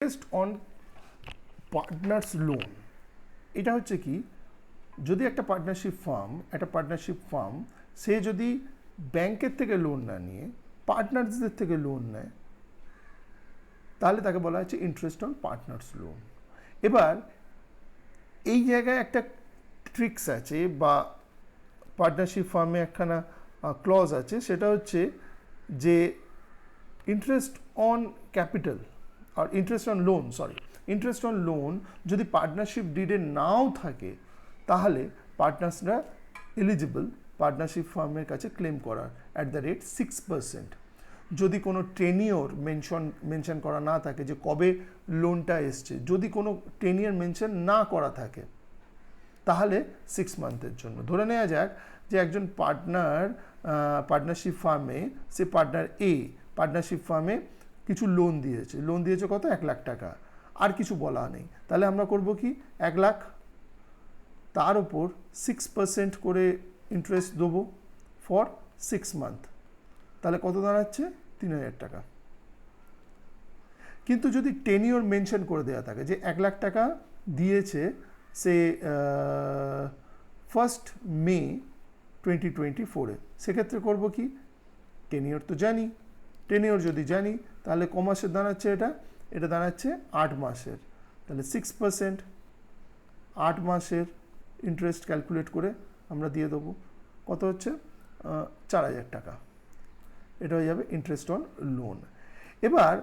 Interest on partners loan, এটা হচ্ছে কি, যদি একটা পার্টনারশিপ ফার্ম সে যদি ব্যাংকের থেকে লোন না নিয়ে পার্টনার্সদের থেকে লোন নেয়, তাহলে তাকে বলা হচ্ছে ইন্টারেস্ট অন পার্টনার্স লোন। এবার এই জায়গায় একটা ট্রিক্স আছে বা পার্টনারশিপ ফার্মে একখানা ক্লজ আছে, সেটা হচ্ছে যে ইন্টারেস্ট অন ক্যাপিটাল আর ইন্টারেস্ট অন লোন যদি পার্টনারশিপ ডিডে নাও থাকে, তাহলে পার্টনার্সরা এলিজিবল পার্টনারশিপ ফার্মের কাছে ক্লেম করার @ 6%। যদি কোনো টেনিওর মেনশন করা না থাকে, যে কবে লোনটা এসছে, যদি কোনো টেনিওর মেনশন না করা থাকে, তাহলে 6 মান্থের জন্য। ধরে নেওয়া যাক যে একজন পার্টনারশিপ ফার্মে, সে পার্টনারশিপ ফার্মে কিছু লোন দিয়েছে কত, 1 লাখ টাকা, আর কিছু বলা নেই, তাহলে আমরা করব কি, 1 লাখ, তার উপর 6% করে ইন্টারেস্ট দেবো ফর 6 মান্থ, তাহলে কত দাঁড়াচ্ছে, 3,000 টাকা। কিন্তু যদি টেনিওর মেনশন করে দেওয়া থাকে যে 1 লাখ টাকা দিয়েছে সে 1 মে 2024-এ, সেক্ষেত্রে করব কি, টেনিওর যদি জানি তাহলে ক মাসের দাঁড়াচ্ছে, এটা দাঁড়াচ্ছে 8 মাসের, তাহলে 6% 8 মাসের ইন্টারেস্ট ক্যালকুলেট করে আমরা দিয়ে দেবো, কত হচ্ছে, 4,000 টাকা। এটা হয়ে যাবে ইন্টারেস্ট অন লোন। এবার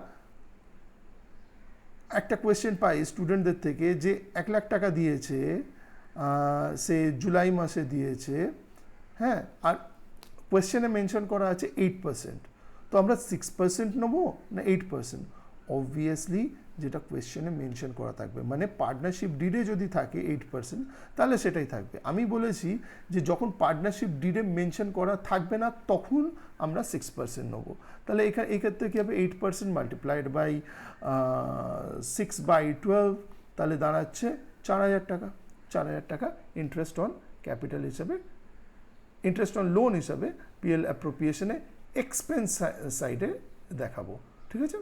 একটা কোয়েশ্চেন পাই স্টুডেন্টদের থেকে যে 1 লাখ টাকা দিয়েছে, সে জুলাই মাসে দিয়েছে, হ্যাঁ, আর কোয়েশ্চেনে মেনশন করা আছে 8%, তো আমরা 6% নেবো না 8%? অবভিয়াসলি যেটা কোয়েশ্চেনে মেনশন করা থাকবে, মানে পার্টনারশিপ ডিডে যদি থাকে 8%, তাহলে সেটাই থাকবে। আমি বলেছি যে যখন পার্টনারশিপ ডিডে মেনশন করা থাকবে না, তখন আমরা 6% নেবো। তাহলে এই ক্ষেত্রে কী হবে, 8% মাল্টিপ্লাইড বাই 6/12, তাহলে দাঁড়াচ্ছে 4,000 টাকা। 4,000 টাকা ইন্টারেস্ট অন ক্যাপিটাল হিসেবে, ইন্টারেস্ট অন লোন হিসাবে পিএল অ্যাপ্রোপ্রিয়েশনে এক্সপেন্স সাইডে দেখাবো। ঠিক আছে।